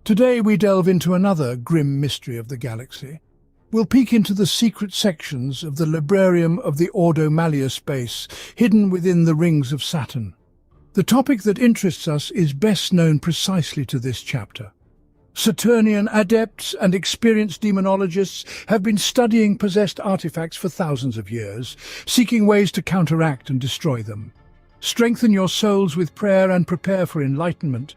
Today we delve into another grim mystery of the galaxy. We'll peek into the secret sections of the librarium of the Ordo Malleus base, hidden within the rings of Saturn. The topic that interests us is best known precisely to this chapter. Saturnian adepts and experienced demonologists have been studying possessed artifacts for thousands of years, seeking ways to counteract and destroy them. Strengthen your souls with prayer and prepare for enlightenment.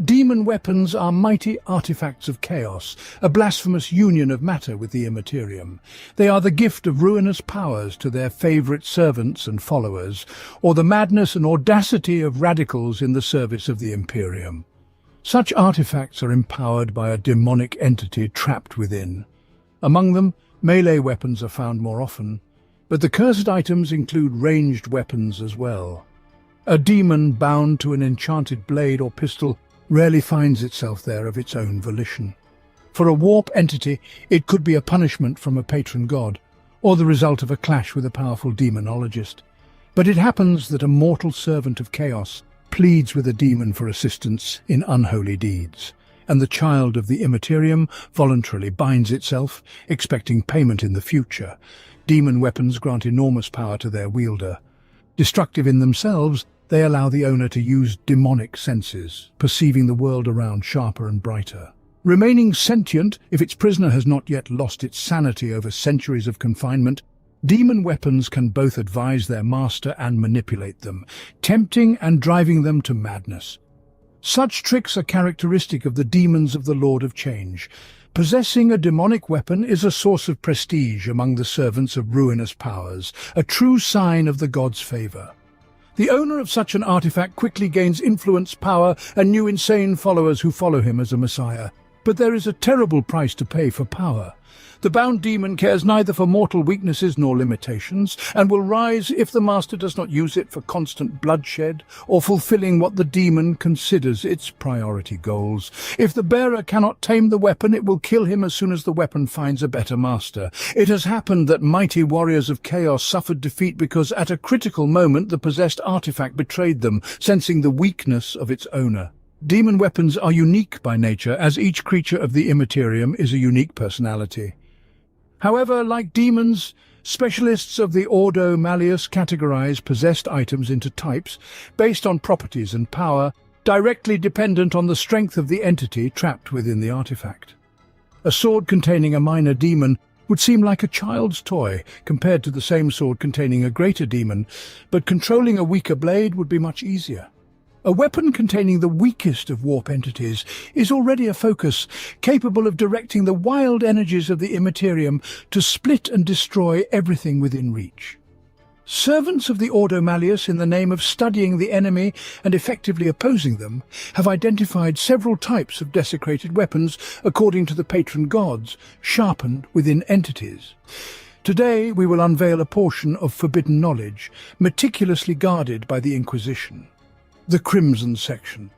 Demon weapons are mighty artifacts of chaos, a blasphemous union of matter with the immaterium. They are the gift of ruinous powers to their favorite servants and followers, or the madness and audacity of radicals in the service of the Imperium. Such artifacts are empowered by a demonic entity trapped within. Among them, melee weapons are found more often, but the cursed items include ranged weapons as well. A demon bound to an enchanted blade or pistol rarely finds itself there of its own volition. For a warp entity, it could be a punishment from a patron god, or the result of a clash with a powerful demonologist. But it happens that a mortal servant of chaos pleads with a demon for assistance in unholy deeds, and the child of the immaterium voluntarily binds itself, expecting payment in the future. Demon weapons grant enormous power to their wielder. Destructive in themselves, they allow the owner to use demonic senses, perceiving the world around sharper and brighter. Remaining sentient, if its prisoner has not yet lost its sanity over centuries of confinement, demon weapons can both advise their master and manipulate them, tempting and driving them to madness. Such tricks are characteristic of the demons of the Lord of Change. Possessing a demonic weapon is a source of prestige among the servants of ruinous powers, a true sign of the god's favor. The owner of such an artifact quickly gains influence, power, and new insane followers who follow him as a messiah. But there is a terrible price to pay for power. The bound demon cares neither for mortal weaknesses nor limitations, and will rise if the master does not use it for constant bloodshed or fulfilling what the demon considers its priority goals. If the bearer cannot tame the weapon, it will kill him as soon as the weapon finds a better master. It has happened that mighty warriors of chaos suffered defeat because at a critical moment the possessed artifact betrayed them, sensing the weakness of its owner. Demon weapons are unique by nature, as each creature of the immaterium is a unique personality. However, like demons, specialists of the Ordo Malleus categorize possessed items into types based on properties and power, directly dependent on the strength of the entity trapped within the artifact. A sword containing a minor demon would seem like a child's toy compared to the same sword containing a greater demon, but controlling a weaker blade would be much easier. A weapon containing the weakest of warp entities is already a focus, capable of directing the wild energies of the immaterium to split and destroy everything within reach. Servants of the Ordo Malleus, in the name of studying the enemy and effectively opposing them, have identified several types of desecrated weapons according to the patron gods, sharpened within entities. Today we will unveil a portion of forbidden knowledge, meticulously guarded by the Inquisition. The Crimson Section.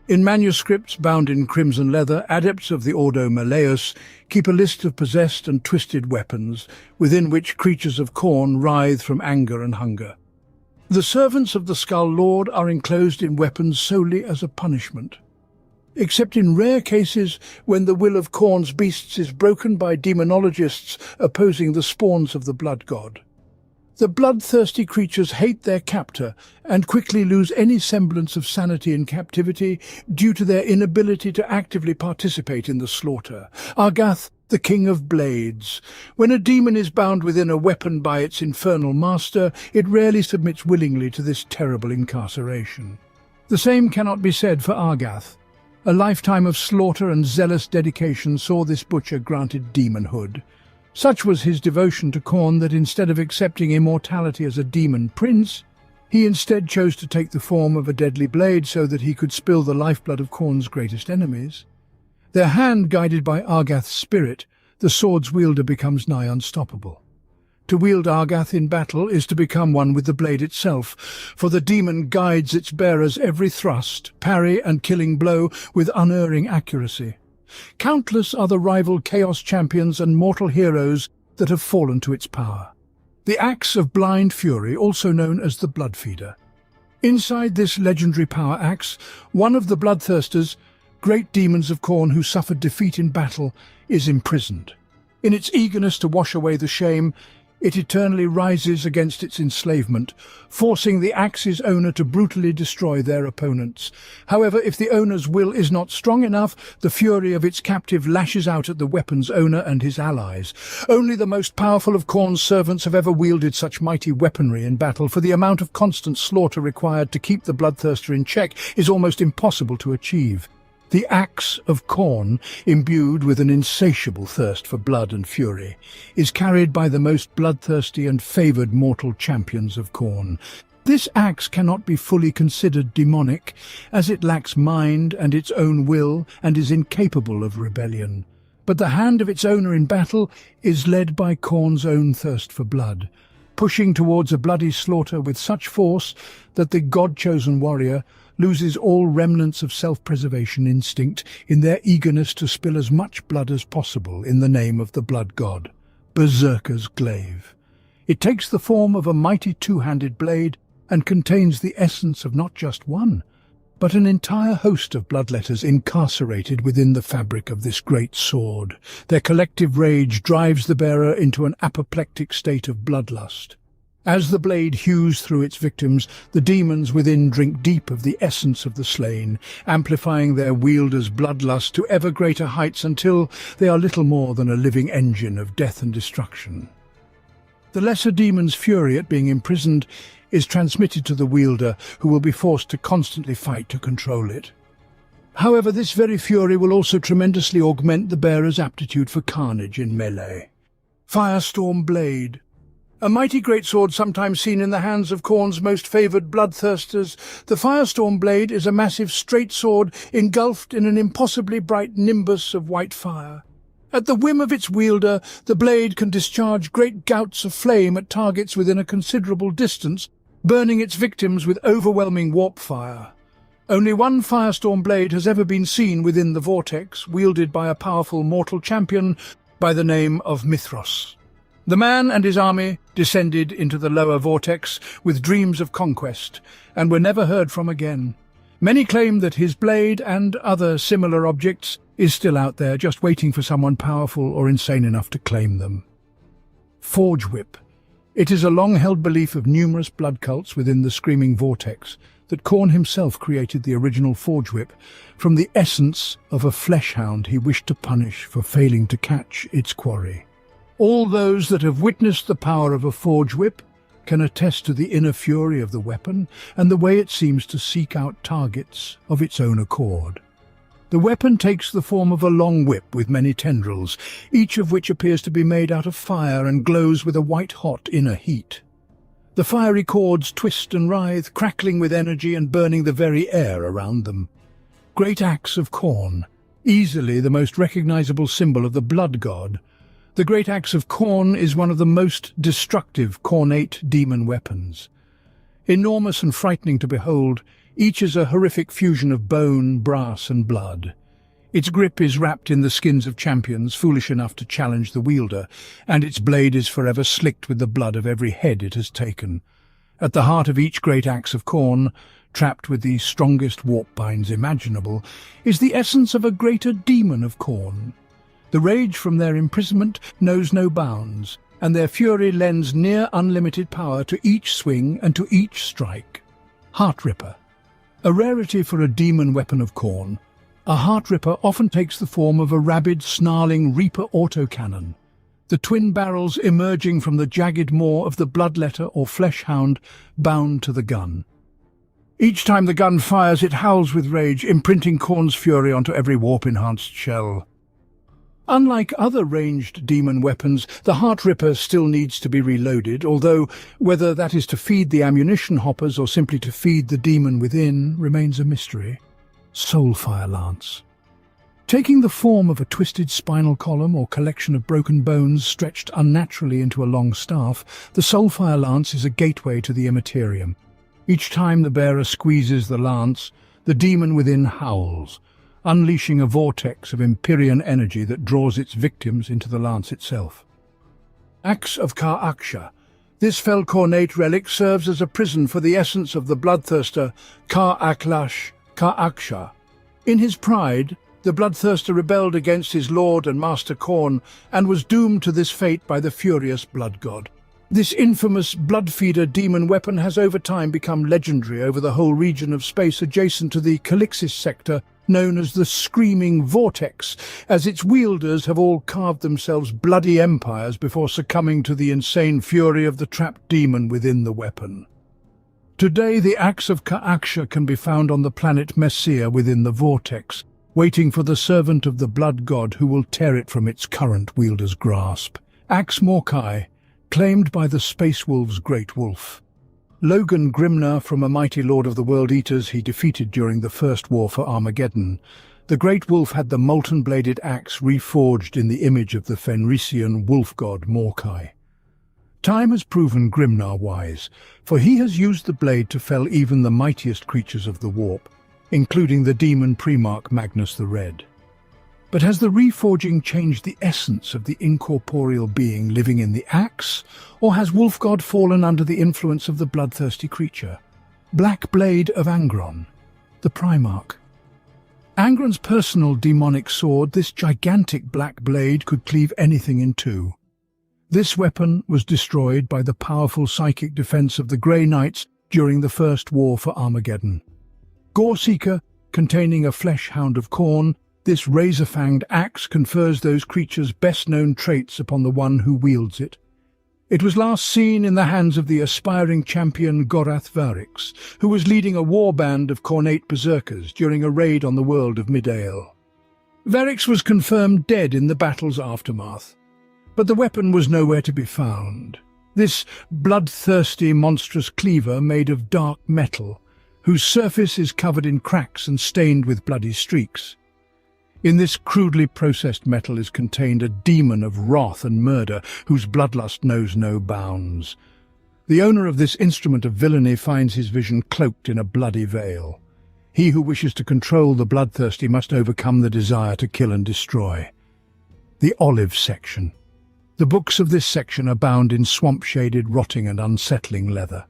In manuscripts bound in crimson leather, adepts of the Ordo Malleus keep a list of possessed and twisted weapons, within which creatures of Khorne writhe from anger and hunger. The servants of the Skull Lord are enclosed in weapons solely as a punishment. Except in rare cases when the will of Khorne's beasts is broken by demonologists opposing the spawns of the blood god. The bloodthirsty creatures hate their captor and quickly lose any semblance of sanity in captivity due to their inability to actively participate in the slaughter. Argath, the King of Blades. When a demon is bound within a weapon by its infernal master, it rarely submits willingly to this terrible incarceration. The same cannot be said for Argath. A lifetime of slaughter and zealous dedication saw this butcher granted demonhood. Such was his devotion to Khorne that instead of accepting immortality as a demon prince, he instead chose to take the form of a deadly blade so that he could spill the lifeblood of Khorne's greatest enemies. Their hand guided by Argath's spirit, the sword's wielder becomes nigh unstoppable. To wield Argath in battle is to become one with the blade itself, for the demon guides its bearer's every thrust, parry and killing blow with unerring accuracy. Countless are the rival Chaos champions and mortal heroes that have fallen to its power. The Axe of Blind Fury, also known as the Bloodfeeder. Inside this legendary power axe, one of the bloodthirsters, great demons of Khorne who suffered defeat in battle, is imprisoned. In its eagerness to wash away the shame, it eternally rises against its enslavement, forcing the axe's owner to brutally destroy their opponents. However, if the owner's will is not strong enough, the fury of its captive lashes out at the weapon's owner and his allies. Only the most powerful of Khorne's servants have ever wielded such mighty weaponry in battle, for the amount of constant slaughter required to keep the bloodthirster in check is almost impossible to achieve. The axe of Khorne, imbued with an insatiable thirst for blood and fury, is carried by the most bloodthirsty and favoured mortal champions of Khorne. This axe cannot be fully considered demonic, as it lacks mind and its own will and is incapable of rebellion. But the hand of its owner in battle is led by Khorne's own thirst for blood, pushing towards a bloody slaughter with such force that the god-chosen warrior loses all remnants of self-preservation instinct in their eagerness to spill as much blood as possible in the name of the blood god, Berserker's glaive. It takes the form of a mighty two-handed blade and contains the essence of not just one, but an entire host of bloodletters incarcerated within the fabric of this great sword. Their collective rage drives the bearer into an apoplectic state of bloodlust. As the blade hews through its victims, the demons within drink deep of the essence of the slain, amplifying their wielder's bloodlust to ever greater heights until they are little more than a living engine of death and destruction. The lesser demon's fury at being imprisoned is transmitted to the wielder, who will be forced to constantly fight to control it. However, this very fury will also tremendously augment the bearer's aptitude for carnage in melee. Firestorm Blade. A mighty greatsword sometimes seen in the hands of Khorne's most favoured bloodthirsters, the Firestorm Blade is a massive straight sword engulfed in an impossibly bright nimbus of white fire. At the whim of its wielder, the blade can discharge great gouts of flame at targets within a considerable distance, burning its victims with overwhelming warp fire. Only one Firestorm Blade has ever been seen within the vortex, wielded by a powerful mortal champion by the name of Mithros. The man and his army descended into the lower vortex with dreams of conquest, and were never heard from again. Many claim that his blade and other similar objects is still out there, just waiting for someone powerful or insane enough to claim them. Forge Whip. It is a long-held belief of numerous blood cults within the Screaming Vortex that Khorne himself created the original Forge Whip from the essence of a flesh hound he wished to punish for failing to catch its quarry. All those that have witnessed the power of a Forge Whip can attest to the inner fury of the weapon and the way it seems to seek out targets of its own accord. The weapon takes the form of a long whip with many tendrils, each of which appears to be made out of fire and glows with a white-hot inner heat. The fiery cords twist and writhe, crackling with energy and burning the very air around them. Great Axe of Khorne, easily the most recognizable symbol of the blood god. The Great Axe of Khorne is one of the most destructive Khornate demon weapons. Enormous and frightening to behold, each is a horrific fusion of bone, brass and blood. Its grip is wrapped in the skins of champions foolish enough to challenge the wielder, and its blade is forever slicked with the blood of every head it has taken. At the heart of each Great Axe of Khorne, trapped with the strongest warp binds imaginable, is the essence of a greater demon of Khorne. The rage from their imprisonment knows no bounds, and their fury lends near unlimited power to each swing and to each strike. Heartripper. A rarity for a demon weapon of Khorne, a Heartripper often takes the form of a rabid, snarling Reaper autocannon, the twin barrels emerging from the jagged maw of the bloodletter or flesh hound bound to the gun. Each time the gun fires, it howls with rage, imprinting Khorne's fury onto every warp-enhanced shell. Unlike other ranged demon weapons, the Heartripper still needs to be reloaded, although whether that is to feed the ammunition hoppers or simply to feed the demon within remains a mystery. Soulfire Lance. Taking the form of a twisted spinal column or collection of broken bones stretched unnaturally into a long staff, the Soulfire Lance is a gateway to the Immaterium. Each time the bearer squeezes the lance, the demon within howls, unleashing a vortex of Empyrean energy that draws its victims into the lance itself. Axe of Kar-Aksha. This fell Khornate relic serves as a prison for the essence of the bloodthirster Kar-Aklash Kar-Aksha. In his pride, the bloodthirster rebelled against his lord and master Khorne and was doomed to this fate by the furious blood god. This infamous blood-feeder demon weapon has over time become legendary over the whole region of space adjacent to the Calixis sector, known as the Screaming Vortex, as its wielders have all carved themselves bloody empires before succumbing to the insane fury of the trapped demon within the weapon. Today, the axe of Ka'aksha can be found on the planet Messiah within the Vortex, waiting for the servant of the blood god who will tear it from its current wielder's grasp. Axe Morkai, claimed by the Space Wolf's Great Wolf. Logan Grimnar, from a mighty lord of the World Eaters he defeated during the First War for Armageddon. The Great Wolf had the molten-bladed axe reforged in the image of the Fenrisian wolf god Morkai. Time has proven Grimnar wise, for he has used the blade to fell even the mightiest creatures of the warp, including the demon Primarch Magnus the Red. But has the reforging changed the essence of the incorporeal being living in the axe, or has Wolfgod fallen under the influence of the bloodthirsty creature? Black Blade of Angron, the Primarch. Angron's personal demonic sword, this gigantic black blade could cleave anything in two. This weapon was destroyed by the powerful psychic defense of the Grey Knights during the First War for Armageddon. Goreseeker, containing a flesh hound of Khorne, this razor-fanged axe confers those creatures' best-known traits upon the one who wields it. It was last seen in the hands of the aspiring champion Gorath Varix, who was leading a warband of Khornate berserkers during a raid on the world of Midale. Varix was confirmed dead in the battle's aftermath, but the weapon was nowhere to be found. This bloodthirsty, monstrous cleaver made of dark metal, whose surface is covered in cracks and stained with bloody streaks. In this crudely processed metal is contained a demon of wrath and murder whose bloodlust knows no bounds. The owner of this instrument of villainy finds his vision cloaked in a bloody veil. He who wishes to control the bloodthirsty must overcome the desire to kill and destroy. The Olive Section. The books of this section are bound in swamp-shaded, rotting and unsettling leather.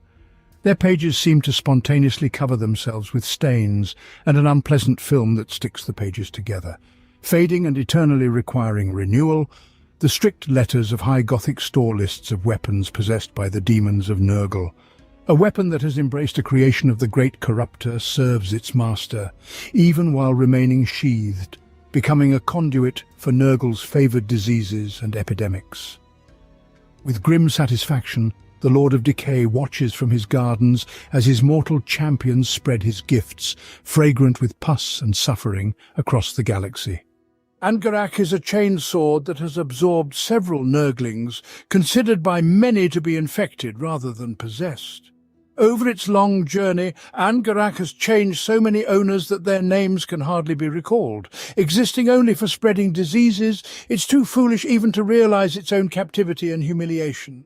Their pages seem to spontaneously cover themselves with stains and an unpleasant film that sticks the pages together. Fading and eternally requiring renewal, the strict letters of high Gothic store lists of weapons possessed by the demons of Nurgle. A weapon that has embraced a creation of the great corruptor serves its master, even while remaining sheathed, becoming a conduit for Nurgle's favoured diseases and epidemics. With grim satisfaction, the Lord of Decay watches from his gardens as his mortal champions spread his gifts, fragrant with pus and suffering, across the galaxy. Angarak is a chain sword that has absorbed several Nurglings, considered by many to be infected rather than possessed. Over its long journey, Angarak has changed so many owners that their names can hardly be recalled. Existing only for spreading diseases, it's too foolish even to realize its own captivity and humiliation.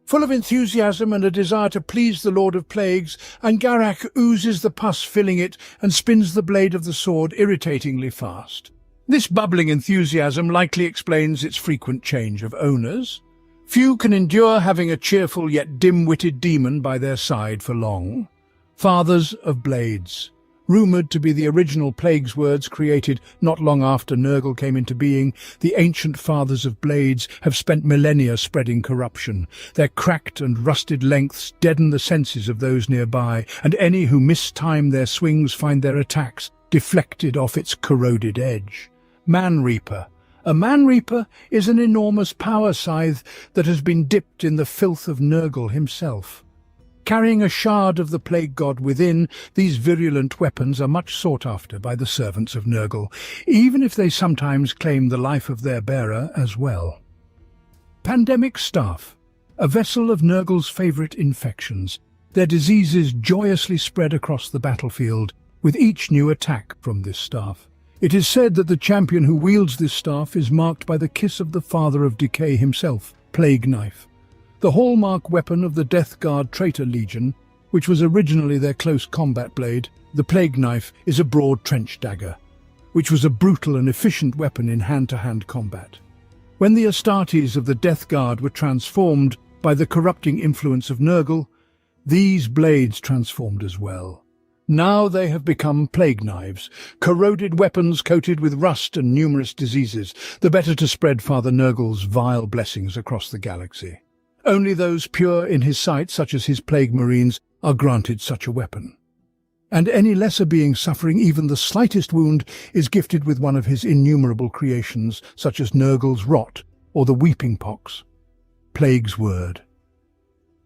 Full of enthusiasm and a desire to please the Lord of Plagues, Angarak oozes the pus filling it and spins the blade of the sword irritatingly fast. This bubbling enthusiasm likely explains its frequent change of owners. Few can endure having a cheerful yet dim-witted demon by their side for long. Fathers of Blades. Rumoured to be the original Plagues words created not long after Nurgle came into being, the ancient Fathers of Blades have spent millennia spreading corruption. Their cracked and rusted lengths deaden the senses of those nearby, and any who mistime their swings find their attacks deflected off its corroded edge. Man-Reaper. A Man-Reaper is an enormous power scythe that has been dipped in the filth of Nurgle himself. Carrying a shard of the plague god within, these virulent weapons are much sought after by the servants of Nurgle, even if they sometimes claim the life of their bearer as well. Pandemic Staff. A vessel of Nurgle's favourite infections. Their diseases joyously spread across the battlefield, with each new attack from this staff. It is said that the champion who wields this staff is marked by the kiss of the Father of Decay himself, Plague Knife. The hallmark weapon of the Death Guard Traitor Legion, which was originally their close combat blade, the Plague Knife is a broad trench dagger, which was a brutal and efficient weapon in hand-to-hand combat. When the Astartes of the Death Guard were transformed by the corrupting influence of Nurgle, these blades transformed as well. Now they have become plague knives, corroded weapons coated with rust and numerous diseases, the better to spread Father Nurgle's vile blessings across the galaxy. Only those pure in his sight, such as his plague marines, are granted such a weapon. And any lesser being suffering even the slightest wound is gifted with one of his innumerable creations, such as Nurgle's rot or the weeping pox. Plague's Word.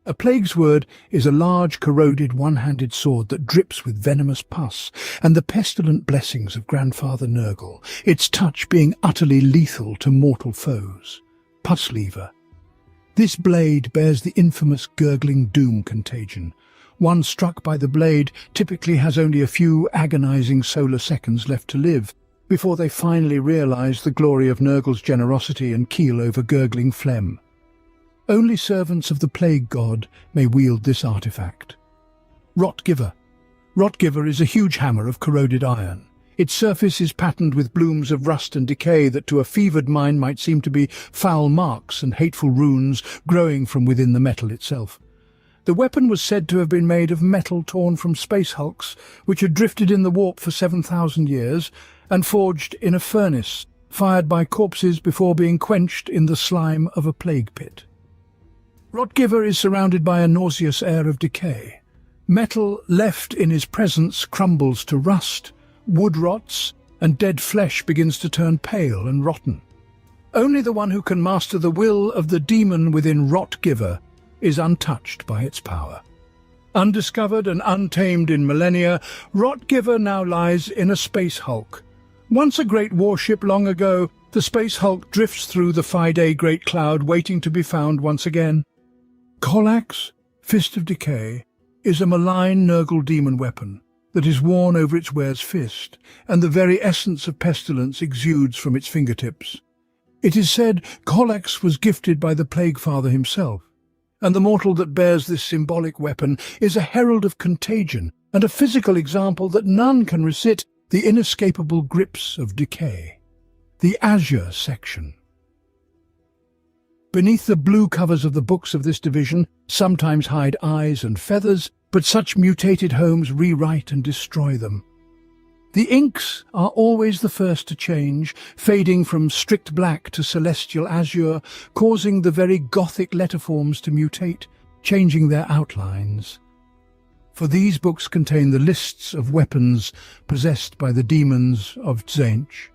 A plague's word is a large, corroded, one-handed sword that drips with venomous pus and the pestilent blessings of Grandfather Nurgle, its touch being utterly lethal to mortal foes. Pus lever. This blade bears the infamous gurgling doom contagion. One struck by the blade typically has only a few agonizing solar seconds left to live before they finally realize the glory of Nurgle's generosity and keel over gurgling phlegm. Only servants of the Plague God may wield this artifact. Rotgiver. Rotgiver is a huge hammer of corroded iron. Its surface is patterned with blooms of rust and decay that to a fevered mind might seem to be foul marks and hateful runes growing from within the metal itself. The weapon was said to have been made of metal torn from space hulks, which had drifted in the warp for 7,000 years, and forged in a furnace, fired by corpses before being quenched in the slime of a plague pit. Rotgiver is surrounded by a nauseous air of decay. Metal left in his presence crumbles to rust, wood rots, and dead flesh begins to turn pale and rotten. Only the one who can master the will of the demon within Rotgiver is untouched by its power. Undiscovered and untamed in millennia, Rotgiver now lies in a space hulk. Once a great warship long ago, the space hulk drifts through the Fide Great Cloud, waiting to be found once again. Kollax, Fist of Decay, is a malign Nurgle demon weapon that is worn over its wearer's fist, and the very essence of pestilence exudes from its fingertips. It is said Kollax was gifted by the Plague Father himself, and the mortal that bears this symbolic weapon is a herald of contagion and a physical example that none can resist the inescapable grips of decay. The Azure Section. Beneath the blue covers of the books of this division sometimes hide eyes and feathers, but such mutated homes rewrite and destroy them. The inks are always the first to change, fading from strict black to celestial azure, causing the very Gothic letterforms to mutate, changing their outlines. For these books contain the lists of weapons possessed by the demons of Tzeentch.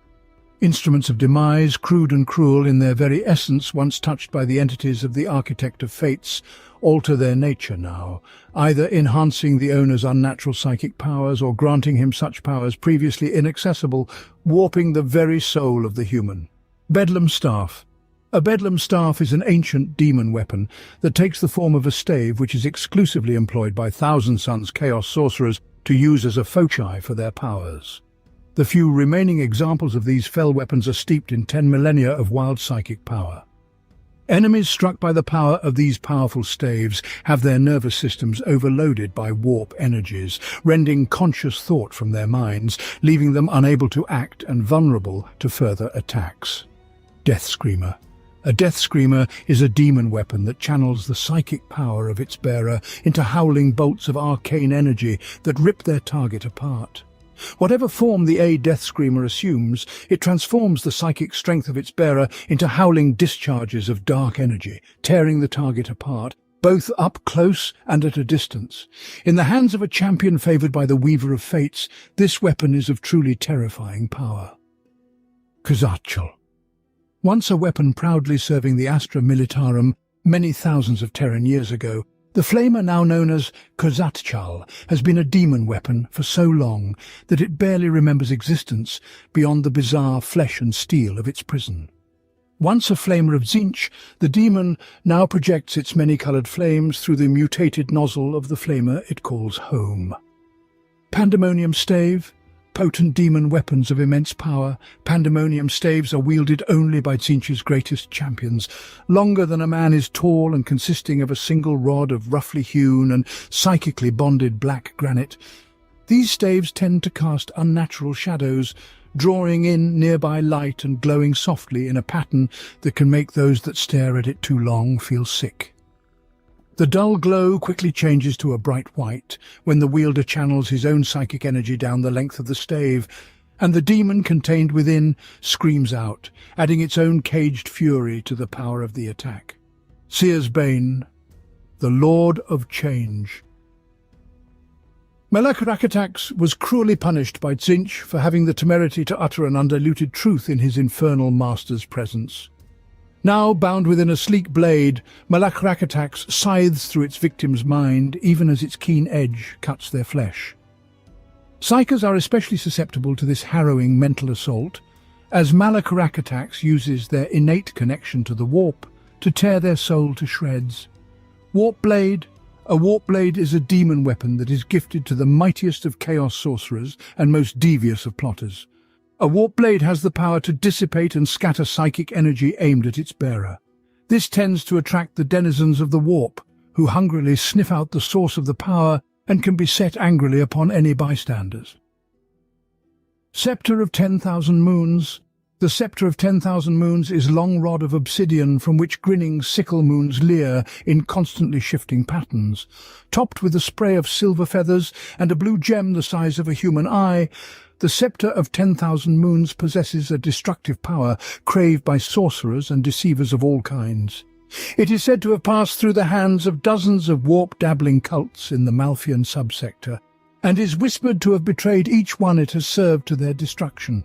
Instruments of demise, crude and cruel in their very essence, once touched by the entities of the Architect of Fates, alter their nature now, either enhancing the owner's unnatural psychic powers or granting him such powers previously inaccessible, warping the very soul of the human. Bedlam Staff. A Bedlam Staff is an ancient demon weapon that takes the form of a stave which is exclusively employed by Thousand Sons Chaos Sorcerers to use as a foci for their powers. The few remaining examples of these fell weapons are steeped in 10 millennia of wild psychic power. Enemies struck by the power of these powerful staves have their nervous systems overloaded by warp energies, rending conscious thought from their minds, leaving them unable to act and vulnerable to further attacks. Death Screamer. A Death Screamer is a demon weapon that channels the psychic power of its bearer into howling bolts of arcane energy that rip their target apart. Whatever form the Death Screamer assumes, it transforms the psychic strength of its bearer into howling discharges of dark energy, tearing the target apart, both up close and at a distance. In the hands of a champion favoured by the Weaver of Fates, this weapon is of truly terrifying power. Kazatchel. Once a weapon proudly serving the Astra Militarum many thousands of Terran years ago, the flamer now known as Kazatchal has been a demon weapon for so long that it barely remembers existence beyond the bizarre flesh and steel of its prison. Once a flamer of Tzeentch, the demon now projects its many-coloured flames through the mutated nozzle of the flamer it calls home. Pandemonium Stave. Potent demon weapons of immense power, pandemonium staves are wielded only by Tzeentch's greatest champions. Longer than a man is tall and consisting of a single rod of roughly hewn and psychically bonded black granite, these staves tend to cast unnatural shadows, drawing in nearby light and glowing softly in a pattern that can make those that stare at it too long feel sick. The dull glow quickly changes to a bright white when the wielder channels his own psychic energy down the length of the stave, and the demon contained within screams out, adding its own caged fury to the power of the attack. Seer's Bane, the Lord of Change. Melek Rakatax was cruelly punished by Tzinch for having the temerity to utter an undiluted truth in his infernal master's presence. Now, bound within a sleek blade, Melek Rakatax scythes through its victim's mind even as its keen edge cuts their flesh. Psychers are especially susceptible to this harrowing mental assault, as Melek Rakatax uses their innate connection to the warp to tear their soul to shreds. Warp Blade. A warp blade is a demon weapon that is gifted to the mightiest of chaos sorcerers and most devious of plotters. A warp blade has the power to dissipate and scatter psychic energy aimed at its bearer. This tends to attract the denizens of the warp, who hungrily sniff out the source of the power and can be set angrily upon any bystanders. Sceptre of 10,000 Moons. The Sceptre of 10,000 Moons is long rod of obsidian from which grinning sickle moons leer in constantly shifting patterns. Topped with a spray of silver feathers and a blue gem the size of a human eye, the Sceptre of 10,000 Moons possesses a destructive power craved by sorcerers and deceivers of all kinds. It is said to have passed through the hands of dozens of warp-dabbling cults in the Malfian subsector, and is whispered to have betrayed each one it has served to their destruction.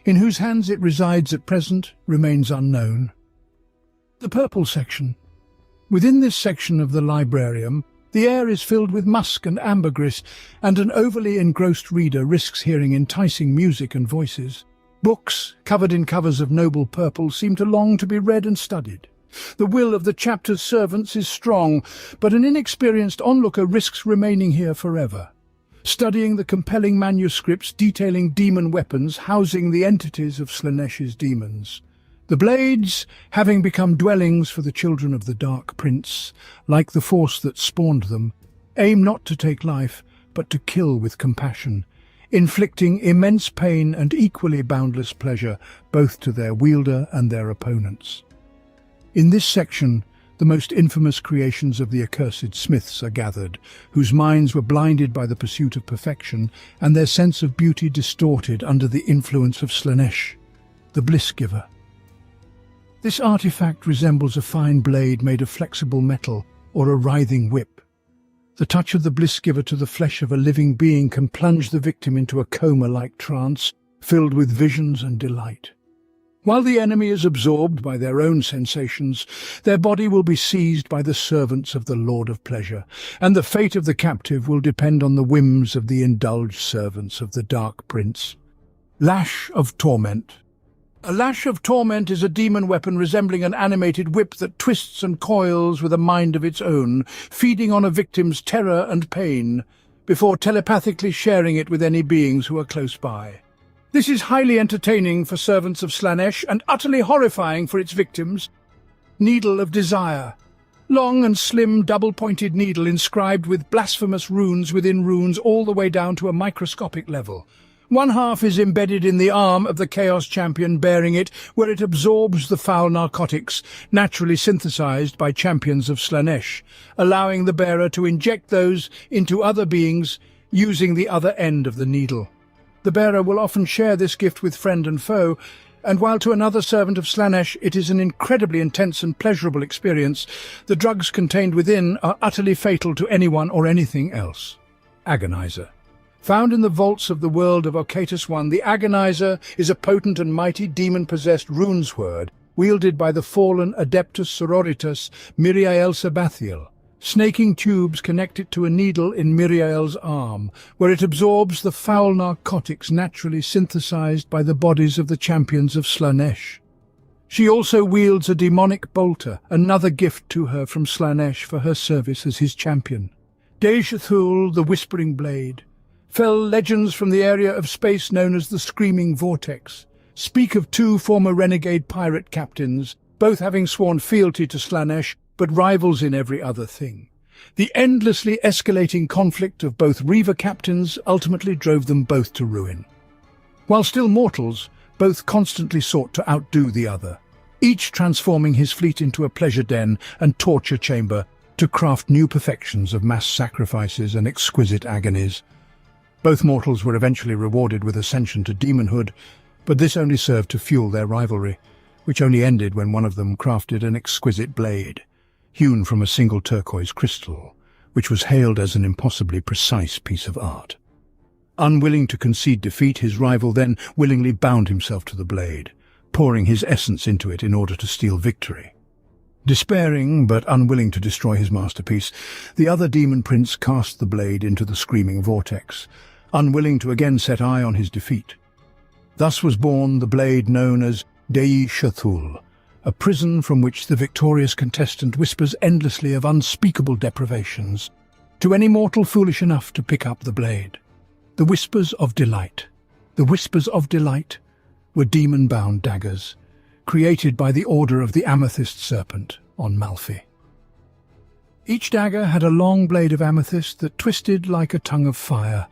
In whose hands it resides at present remains unknown. The Purple Section. Within this section of the librarium, the air is filled with musk and ambergris, and an overly engrossed reader risks hearing enticing music and voices. Books, covered in covers of noble purple, seem to long to be read and studied. The will of the chapter's servants is strong, but an inexperienced onlooker risks remaining here forever, studying the compelling manuscripts detailing demon weapons housing the entities of Slaaneish's demons. The blades, having become dwellings for the children of the Dark Prince, like the force that spawned them, aim not to take life, but to kill with compassion, inflicting immense pain and equally boundless pleasure both to their wielder and their opponents. In this section, the most infamous creations of the accursed smiths are gathered, whose minds were blinded by the pursuit of perfection and their sense of beauty distorted under the influence of Slaanesh, the Bliss Giver. This artifact resembles a fine blade made of flexible metal or a writhing whip. The touch of the Bliss Giver to the flesh of a living being can plunge the victim into a coma-like trance, filled with visions and delight. While the enemy is absorbed by their own sensations, their body will be seized by the servants of the Lord of Pleasure, and the fate of the captive will depend on the whims of the indulged servants of the Dark Prince. Lash of Torment. A lash of torment is a demon weapon resembling an animated whip that twists and coils with a mind of its own, feeding on a victim's terror and pain, before telepathically sharing it with any beings who are close by. This is highly entertaining for servants of Slaanesh and utterly horrifying for its victims. Needle of Desire. Long and slim double-pointed needle inscribed with blasphemous runes within runes all the way down to a microscopic level. One half is embedded in the arm of the Chaos Champion bearing it, where it absorbs the foul narcotics naturally synthesized by champions of Slaanesh, allowing the bearer to inject those into other beings using the other end of the needle. The bearer will often share this gift with friend and foe, and while to another servant of Slaanesh it is an incredibly intense and pleasurable experience, the drugs contained within are utterly fatal to anyone or anything else. Agonizer. Found in the vaults of the world of Okatus I, the Agonizer is a potent and mighty demon-possessed runesword wielded by the fallen Adeptus Sororitas Miriael Sabathiel. Snaking tubes connect it to a needle in Miriael's arm, where it absorbs the foul narcotics naturally synthesized by the bodies of the champions of Slaanesh. She also wields a Daemonic bolter, another gift to her from Slaanesh for her service as his champion. Deishthul, the Whispering Blade. Fell legends from the area of space known as the Screaming Vortex speak of two former renegade pirate captains, both having sworn fealty to Slaanesh, but rivals in every other thing. The endlessly escalating conflict of both Reaver captains ultimately drove them both to ruin. While still mortals, both constantly sought to outdo the other, each transforming his fleet into a pleasure den and torture chamber, to craft new perfections of mass sacrifices and exquisite agonies. Both mortals were eventually rewarded with ascension to demonhood, but this only served to fuel their rivalry, which only ended when one of them crafted an exquisite blade, hewn from a single turquoise crystal, which was hailed as an impossibly precise piece of art. Unwilling to concede defeat, his rival then willingly bound himself to the blade, pouring his essence into it in order to steal victory. Despairing, but unwilling to destroy his masterpiece, the other demon prince cast the blade into the screaming vortex, unwilling to again set eye on his defeat. Thus was born the blade known as Dei Shathul, a prison from which the victorious contestant whispers endlessly of unspeakable deprivations to any mortal foolish enough to pick up the blade. The Whispers of Delight. The Whispers of Delight were demon-bound daggers, created by the Order of the Amethyst Serpent on Malfi. Each dagger had a long blade of amethyst that twisted like a tongue of fire,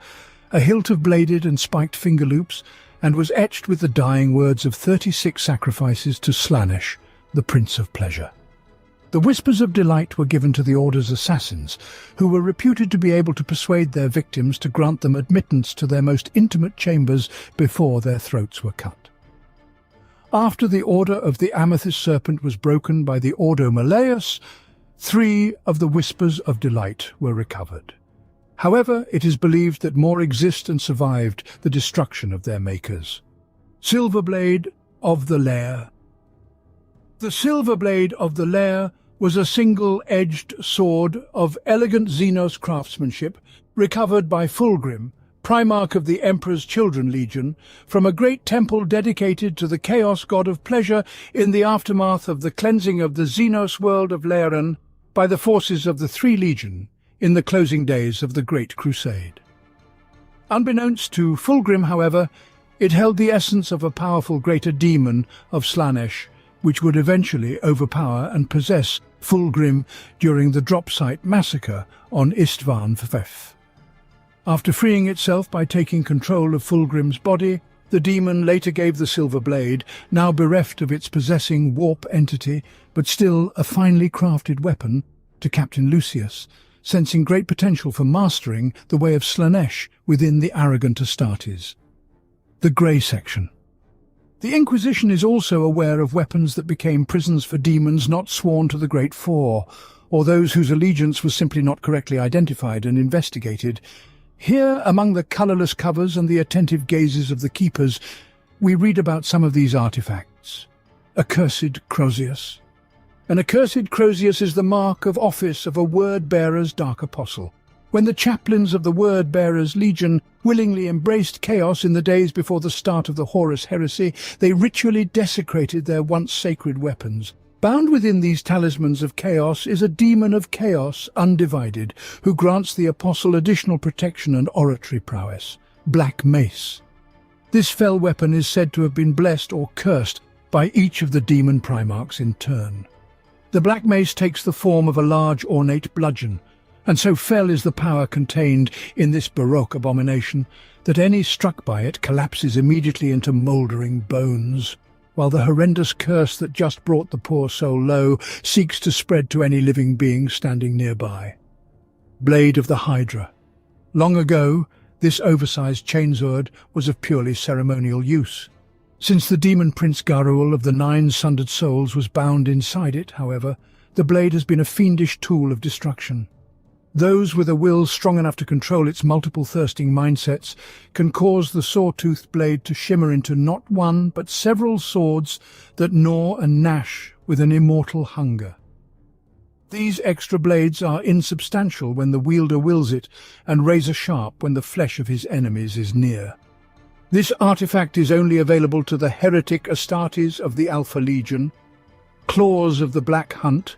a hilt of bladed and spiked finger loops, and was etched with the dying words of 36 sacrifices to Slanesh, the Prince of Pleasure. The Whispers of Delight were given to the Order's assassins, who were reputed to be able to persuade their victims to grant them admittance to their most intimate chambers before their throats were cut. After the Order of the Amethyst Serpent was broken by the Ordo Malleus, 3 of the Whispers of Delight were recovered. However, it is believed that more exist and survived the destruction of their makers. Silver Blade of the Lair. The Silver Blade of the Lair was a single-edged sword of elegant Xenos craftsmanship, recovered by Fulgrim, Primarch of the Emperor's Children Legion, from a great temple dedicated to the Chaos God of Pleasure in the aftermath of the cleansing of the Xenos world of Laeran by the forces of the Three Legion in the closing days of the Great Crusade. Unbeknownst to Fulgrim, however, it held the essence of a powerful greater demon of Slanesh, which would eventually overpower and possess Fulgrim during the Dropsite massacre on Istvan Vef. After freeing itself by taking control of Fulgrim's body, the demon later gave the Silver Blade, now bereft of its possessing warp entity, but still a finely crafted weapon, to Captain Lucius, sensing great potential for mastering the way of Slanesh within the arrogant Astartes. The Grey Section. The Inquisition is also aware of weapons that became prisons for demons not sworn to the Great Four, or those whose allegiance was simply not correctly identified and investigated. Here, among the colourless covers and the attentive gazes of the keepers, we read about some of these artifacts. Accursed Crozius. An accursed Crozius is the mark of office of a word-bearer's dark apostle. When the chaplains of the Word-Bearers Legion willingly embraced chaos in the days before the start of the Horus heresy, they ritually desecrated their once sacred weapons. Bound within these talismans of chaos is a demon of chaos undivided, who grants the apostle additional protection and oratory prowess. Black Mace. This fell weapon is said to have been blessed or cursed by each of the demon primarchs in turn. The Black Mace takes the form of a large ornate bludgeon, and so fell is the power contained in this Baroque abomination that any struck by it collapses immediately into mouldering bones, while the horrendous curse that just brought the poor soul low seeks to spread to any living being standing nearby. Blade of the Hydra. Long ago, this oversized chainsword was of purely ceremonial use. Since the demon Prince Garuel of the Nine Sundered Souls was bound inside it, however, the blade has been a fiendish tool of destruction. Those with a will strong enough to control its multiple thirsting mindsets can cause the saw-toothed blade to shimmer into not one but several swords that gnaw and gnash with an immortal hunger. These extra blades are insubstantial when the wielder wills it, and razor-sharp when the flesh of his enemies is near. This artifact is only available to the heretic Astartes of the Alpha Legion. Claws of the Black Hunt.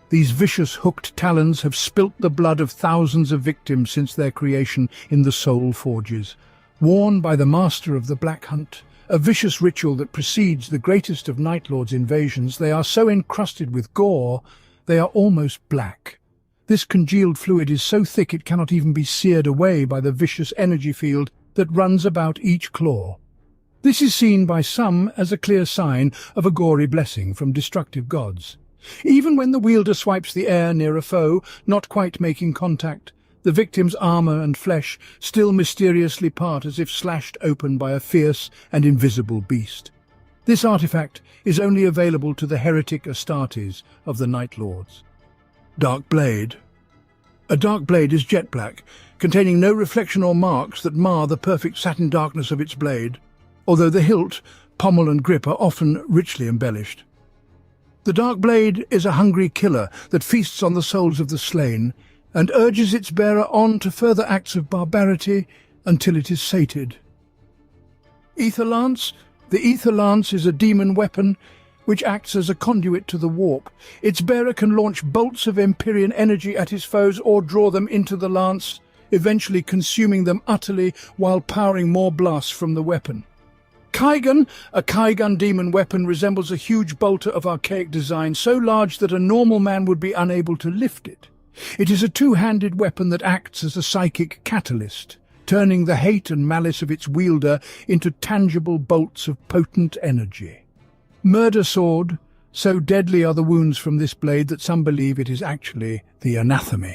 These vicious hooked talons have spilt the blood of thousands of victims since their creation in the Soul Forges. Worn by the master of the Black Hunt, a vicious ritual that precedes the greatest of Night Lord's invasions, they are so encrusted with gore, they are almost black. This congealed fluid is so thick it cannot even be seared away by the vicious energy field that runs about each claw. This is seen by some as a clear sign of a gory blessing from destructive gods. Even when the wielder swipes the air near a foe, not quite making contact, the victim's armor and flesh still mysteriously part as if slashed open by a fierce and invisible beast. This artifact is only available to the heretic Astartes of the Night Lords. Dark Blade. A dark blade is jet black, containing no reflection or marks that mar the perfect satin darkness of its blade, although the hilt, pommel and grip are often richly embellished. The dark blade is a hungry killer that feasts on the souls of the slain and urges its bearer on to further acts of barbarity until it is sated. Ether Lance. The Ether Lance is a demon weapon which acts as a conduit to the warp. Its bearer can launch bolts of Empyrean energy at his foes or draw them into the lance, eventually consuming them utterly while powering more blasts from the weapon. Kaigan. A Kaigan demon weapon resembles a huge bolter of archaic design, so large that a normal man would be unable to lift it. It is a two-handed weapon that acts as a psychic catalyst, turning the hate and malice of its wielder into tangible bolts of potent energy. Murder Sword. So deadly are the wounds from this blade that some believe it is actually the anathema.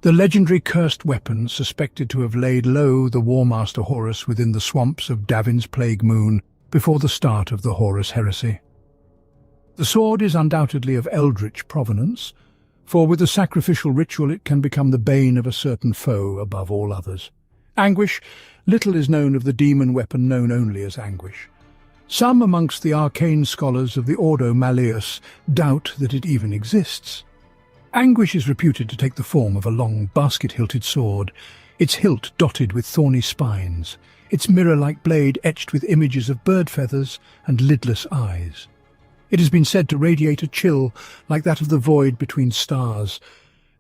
The legendary cursed weapon suspected to have laid low the War Master Horus within the swamps of Davin's Plague Moon before the start of the Horus heresy. The sword is undoubtedly of eldritch provenance, for with a sacrificial ritual it can become the bane of a certain foe above all others. Anguish. Little is known of the demon weapon known only as Anguish. Some amongst the arcane scholars of the Ordo Malleus doubt that it even exists. Anguish is reputed to take the form of a long, basket-hilted sword, its hilt dotted with thorny spines, its mirror-like blade etched with images of bird feathers and lidless eyes. It has been said to radiate a chill like that of the void between stars,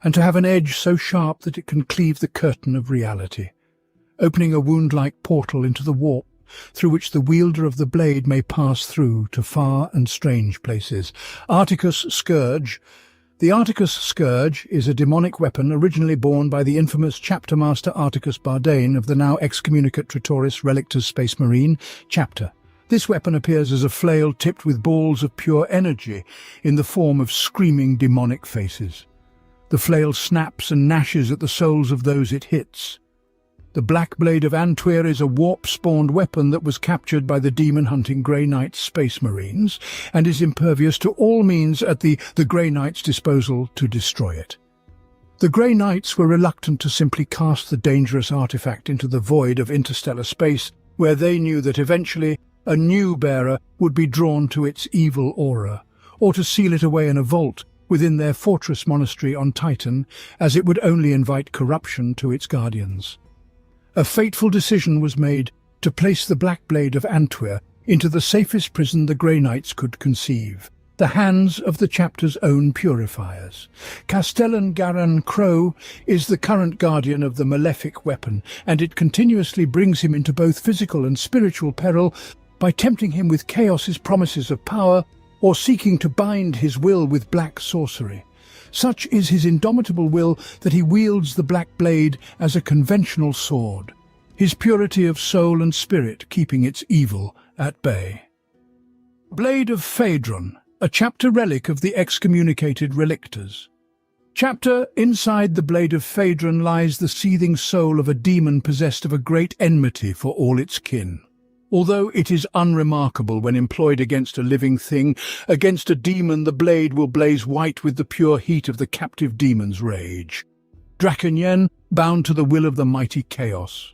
and to have an edge so sharp that it can cleave the curtain of reality, opening a wound-like portal into the warp, through which the wielder of the blade may pass through to far and strange places. Articus Scourge. The Articus Scourge is a demonic weapon originally borne by the infamous Chapter Master Articus Bardane of the now excommunicate Tritoris Relictors Space Marine Chapter. This weapon appears as a flail tipped with balls of pure energy in the form of screaming demonic faces. The flail snaps and gnashes at the souls of those it hits. The Black Blade of Antwer is a warp-spawned weapon that was captured by the demon-hunting Grey Knights Space Marines and is impervious to all means at the Grey Knights' disposal to destroy it. The Grey Knights were reluctant to simply cast the dangerous artifact into the void of interstellar space, where they knew that eventually a new bearer would be drawn to its evil aura, or to seal it away in a vault within their fortress monastery on Titan, as it would only invite corruption to its guardians. A fateful decision was made to place the Black Blade of Antwer into the safest prison the Grey Knights could conceive, the hands of the chapter's own purifiers. Castellan Garan Crow is the current guardian of the malefic weapon, and it continuously brings him into both physical and spiritual peril by tempting him with Chaos's promises of power or seeking to bind his will with black sorcery. Such is his indomitable will that he wields the Black Blade as a conventional sword, his purity of soul and spirit keeping its evil at bay. Blade of Phaedron, a chapter relic of the excommunicated Relictors. Chapter. Inside the Blade of Phaedron lies the seething soul of a demon possessed of a great enmity for all its kin. Although it is unremarkable when employed against a living thing, against a demon the blade will blaze white with the pure heat of the captive demon's rage. Drakenyen, bound to the will of the mighty Chaos.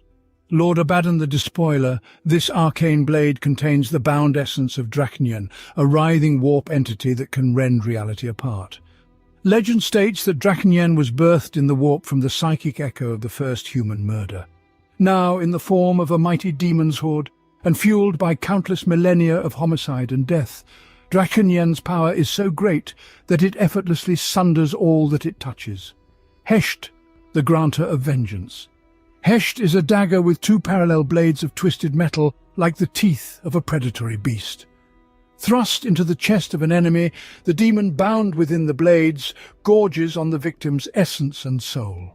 Lord Abaddon the Despoiler, this arcane blade contains the bound essence of Drakenyen, a writhing warp entity that can rend reality apart. Legend states that Drakenyen was birthed in the warp from the psychic echo of the first human murder. Now, in the form of a mighty demon's horde, and fueled by countless millennia of homicide and death, Drakenyen's power is so great that it effortlessly sunders all that it touches. Hesht, the granter of vengeance. Hesht is a dagger with two parallel blades of twisted metal like the teeth of a predatory beast. Thrust into the chest of an enemy, the demon bound within the blades gorges on the victim's essence and soul.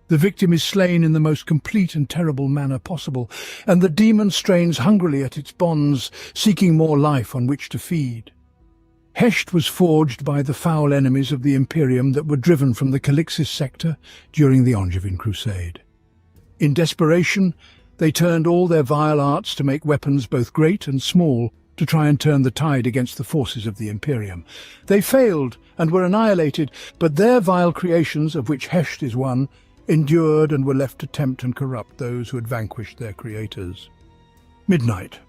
The victim is slain in the most complete and terrible manner possible, and the demon strains hungrily at its bonds, seeking more life on which to feed. Hesht was forged by the foul enemies of the Imperium that were driven from the Calixis sector during the Angevin Crusade. In desperation, they turned all their vile arts to make weapons both great and small to try and turn the tide against the forces of the Imperium. They failed and were annihilated, but their vile creations, of which Hesht is one, endured and were left to tempt and corrupt those who had vanquished their creators. Midnight.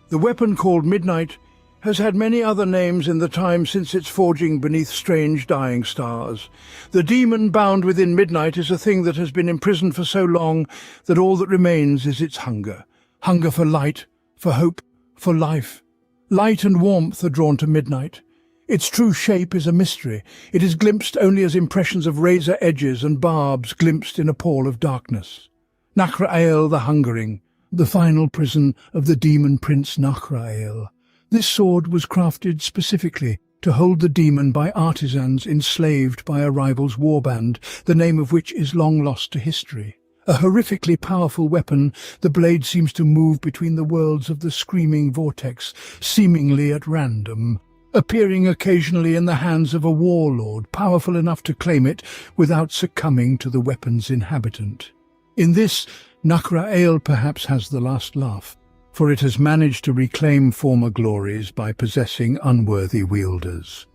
The weapon called Midnight has had many other names in the time since its forging beneath strange dying stars. The demon bound within Midnight is a thing that has been imprisoned for so long that all that remains is its hunger. Hunger for light, for hope, for life. Light and warmth are drawn to Midnight. Its true shape is a mystery. It is glimpsed only as impressions of razor edges and barbs glimpsed in a pall of darkness. Nachrael the Hungering, the final prison of the demon prince Nachrael. This sword was crafted specifically to hold the demon by artisans enslaved by a rival's warband, the name of which is long lost to history. A horrifically powerful weapon, the blade seems to move between the worlds of the screaming vortex, seemingly at random, appearing occasionally in the hands of a warlord, powerful enough to claim it without succumbing to the weapon's inhabitant. In this, Nachrael perhaps has the last laugh, for it has managed to reclaim former glories by possessing unworthy wielders.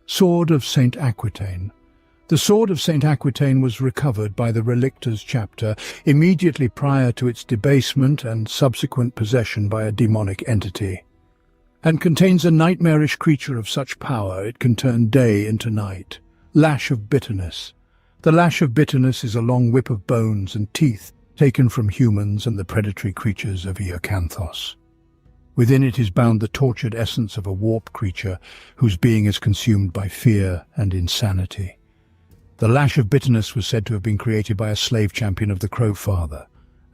Sword of Saint Aquitaine. The Sword of Saint Aquitaine was recovered by the Relictors chapter immediately prior to its debasement and subsequent possession by a demonic entity, and contains a nightmarish creature of such power it can turn day into night. Lash of Bitterness. The Lash of Bitterness is a long whip of bones and teeth taken from humans and the predatory creatures of Eocanthos. Within it is bound the tortured essence of a warp creature whose being is consumed by fear and insanity. The Lash of Bitterness was said to have been created by a slave champion of the Crow Father,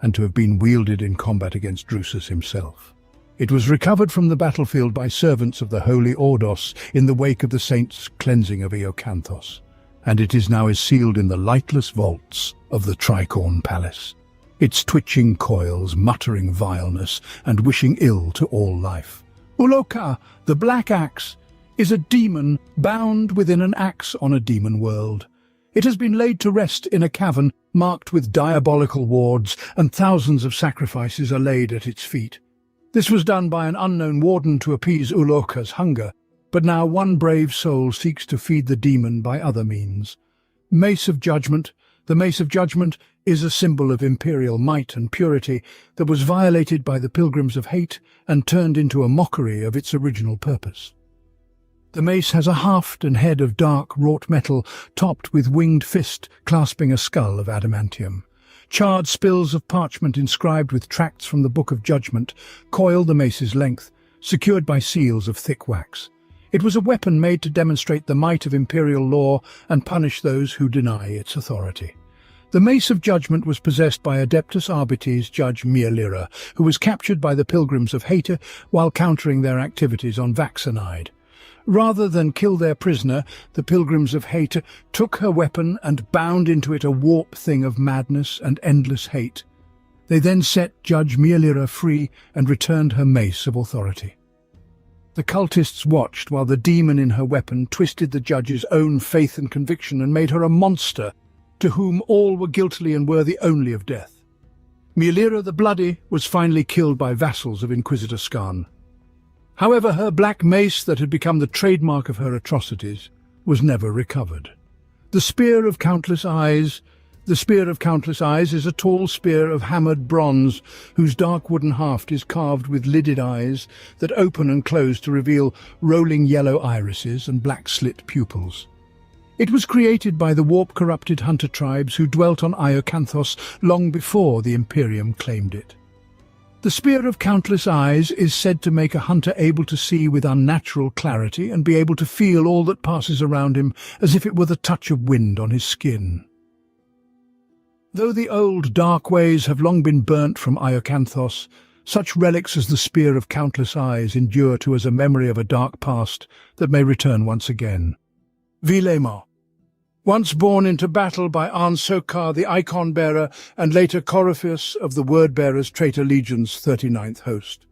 and to have been wielded in combat against Drusus himself. It was recovered from the battlefield by servants of the Holy Ordos in the wake of the saints' cleansing of Eocanthos, and it is now sealed in the lightless vaults of the Tricorn Palace, its twitching coils muttering vileness and wishing ill to all life. Uloka, the Black Axe, is a demon bound within an axe on a demon world. It has been laid to rest in a cavern marked with diabolical wards, and thousands of sacrifices are laid at its feet. This was done by an unknown warden to appease Uloka's hunger, but now one brave soul seeks to feed the demon by other means. Mace of Judgment. The Mace of Judgment is a symbol of imperial might and purity that was violated by the Pilgrims of Hate and turned into a mockery of its original purpose. The mace has a haft and head of dark wrought metal, topped with winged fist clasping a skull of adamantium. Charred spills of parchment inscribed with tracts from the Book of Judgment coil the mace's length, secured by seals of thick wax. It was a weapon made to demonstrate the might of imperial law and punish those who deny its authority. The Mace of Judgment was possessed by Adeptus Arbites Judge Mialira, who was captured by the Pilgrims of Hate while countering their activities on Vaxenide. Rather than kill their prisoner, the Pilgrims of Hate took her weapon and bound into it a warp thing of madness and endless hate. They then set Judge Mialira free and returned her mace of authority. The cultists watched while the demon in her weapon twisted the judge's own faith and conviction and made her a monster to whom all were guiltily and worthy only of death. Mialira the Bloody was finally killed by vassals of Inquisitor Skarn. However, her black mace that had become the trademark of her atrocities was never recovered. The Spear of Countless Eyes. The Spear of Countless Eyes is a tall spear of hammered bronze whose dark wooden haft is carved with lidded eyes that open and close to reveal rolling yellow irises and black slit pupils. It was created by the warp-corrupted hunter tribes who dwelt on Eocanthos long before the Imperium claimed it. The Spear of Countless Eyes is said to make a hunter able to see with unnatural clarity and be able to feel all that passes around him as if it were the touch of wind on his skin. Though the old dark ways have long been burnt from Eocanthos, such relics as the Spear of Countless Eyes endure to us a memory of a dark past that may return once again. Vilema. Once born into battle by Ansokar, the Icon-bearer, and later Corypheus of the Word-bearers' traitor legion's 39th host.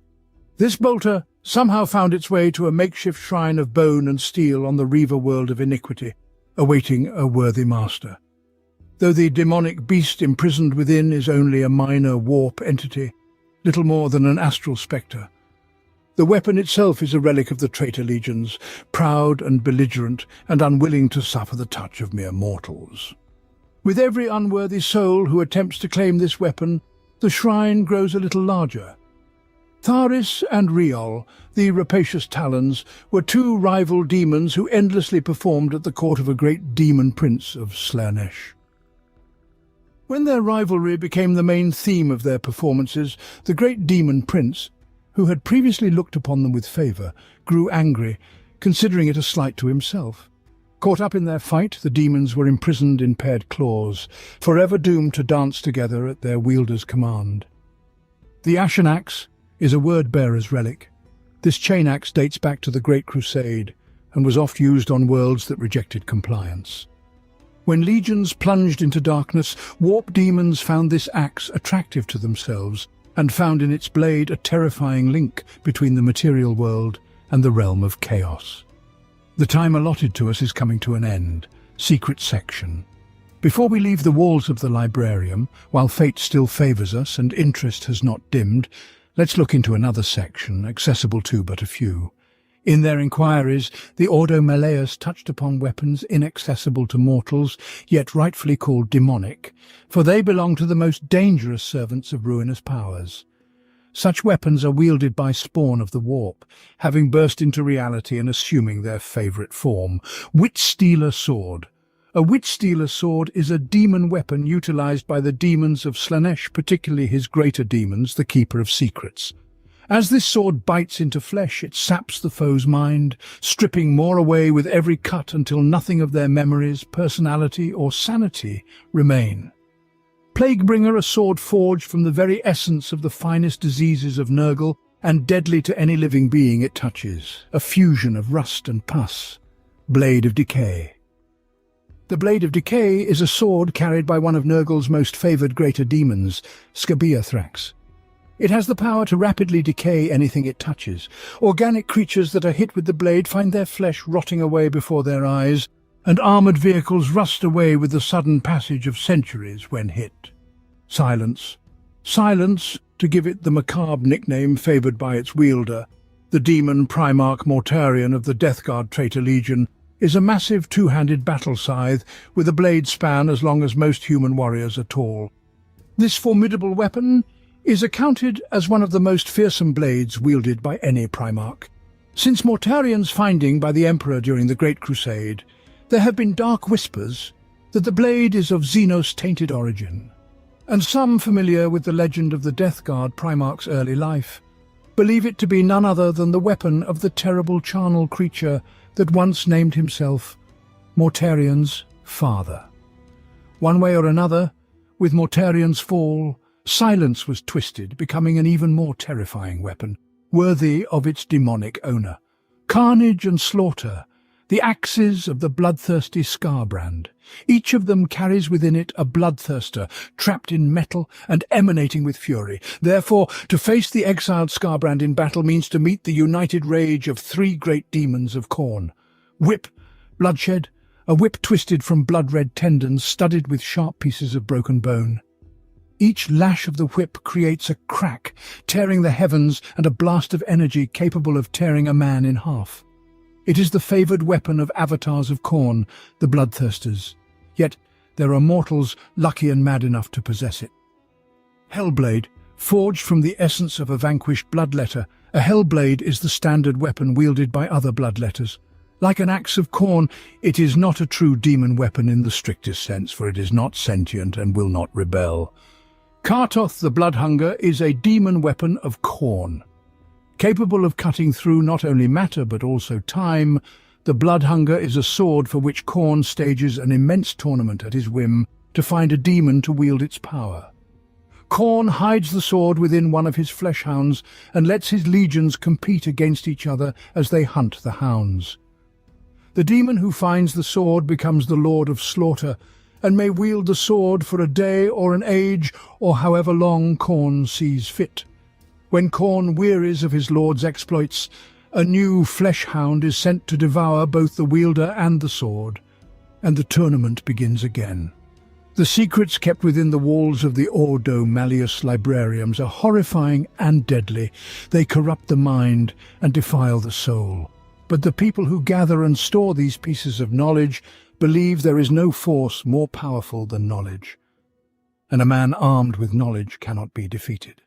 This bolter somehow found its way to a makeshift shrine of bone and steel on the Reaver world of iniquity, awaiting a worthy master. Though the demonic beast imprisoned within is only a minor warp entity, little more than an astral spectre, the weapon itself is a relic of the traitor legions, proud and belligerent and unwilling to suffer the touch of mere mortals. With every unworthy soul who attempts to claim this weapon, the shrine grows a little larger. Tharis and Riol, the rapacious Talons, were two rival demons who endlessly performed at the court of a great demon prince of Slaanesh. When their rivalry became the main theme of their performances, the great demon prince, who had previously looked upon them with favour, grew angry, considering it a slight to himself. Caught up in their fight, the demons were imprisoned in paired claws, forever doomed to dance together at their wielder's command. The Ashen Axe is a word-bearer's relic. This chain axe dates back to the Great Crusade and was oft used on worlds that rejected compliance. When legions plunged into darkness, warp demons found this axe attractive to themselves and found in its blade a terrifying link between the material world and the realm of chaos. The time allotted to us is coming to an end. Secret section. Before we leave the walls of the librarium, while fate still favours us and interest has not dimmed, let's look into another section, accessible to but a few. In their inquiries, the Ordo Malleus touched upon weapons inaccessible to mortals, yet rightfully called demonic, for they belong to the most dangerous servants of ruinous powers. Such weapons are wielded by spawn of the warp, having burst into reality and assuming their favourite form. Witch-stealer sword. A witch-stealer sword is a demon weapon utilised by the demons of Slaanesh, particularly his greater demons, the Keeper of Secrets. As this sword bites into flesh, it saps the foe's mind, stripping more away with every cut until nothing of their memories, personality or sanity remain. Plaguebringer, a sword forged from the very essence of the finest diseases of Nurgle and deadly to any living being it touches, a fusion of rust and pus. Blade of Decay. The Blade of Decay is a sword carried by one of Nurgle's most favoured greater demons, Skabeathrax. It has the power to rapidly decay anything it touches. Organic creatures that are hit with the blade find their flesh rotting away before their eyes, and armoured vehicles rust away with the sudden passage of centuries when hit. Silence. Silence, to give it the macabre nickname favoured by its wielder, the demon Primarch Mortarion of the Death Guard Traitor Legion, is a massive two-handed battle scythe with a blade span as long as most human warriors are tall. This formidable weapon is accounted as one of the most fearsome blades wielded by any Primarch. Since Mortarion's finding by the Emperor during the Great Crusade, there have been dark whispers that the blade is of Xenos-tainted origin, and some familiar with the legend of the Death Guard Primarch's early life believe it to be none other than the weapon of the terrible charnel creature that once named himself Mortarion's father. One way or another, with Mortarion's fall, silence was twisted, becoming an even more terrifying weapon, worthy of its demonic owner. Carnage and slaughter, the axes of the bloodthirsty Scarbrand. Each of them carries within it a bloodthirster, trapped in metal and emanating with fury. Therefore, to face the exiled Scarbrand in battle means to meet the united rage of three great demons of Khorne. Whip, bloodshed, a whip twisted from blood-red tendons studded with sharp pieces of broken bone. Each lash of the whip creates a crack, tearing the heavens, and a blast of energy capable of tearing a man in half. It is the favoured weapon of avatars of Khorne, the bloodthirsters. Yet there are mortals lucky and mad enough to possess it. Hellblade, forged from the essence of a vanquished bloodletter, a Hellblade is the standard weapon wielded by other bloodletters. Like an axe of Khorne, it is not a true demon weapon in the strictest sense, for it is not sentient and will not rebel. Kartoth the Bloodhunger is a demon weapon of Khorne. Capable of cutting through not only matter but also time, the Bloodhunger is a sword for which Khorne stages an immense tournament at his whim to find a demon to wield its power. Khorne hides the sword within one of his fleshhounds and lets his legions compete against each other as they hunt the hounds. The demon who finds the sword becomes the Lord of Slaughter, and may wield the sword for a day or an age, or however long Khorne sees fit. When Khorne wearies of his lord's exploits, a new flesh-hound is sent to devour both the wielder and the sword, and the tournament begins again. The secrets kept within the walls of the Ordo Malleus librariums are horrifying and deadly. They corrupt the mind and defile the soul. But the people who gather and store these pieces of knowledge believe there is no force more powerful than knowledge, and a man armed with knowledge cannot be defeated.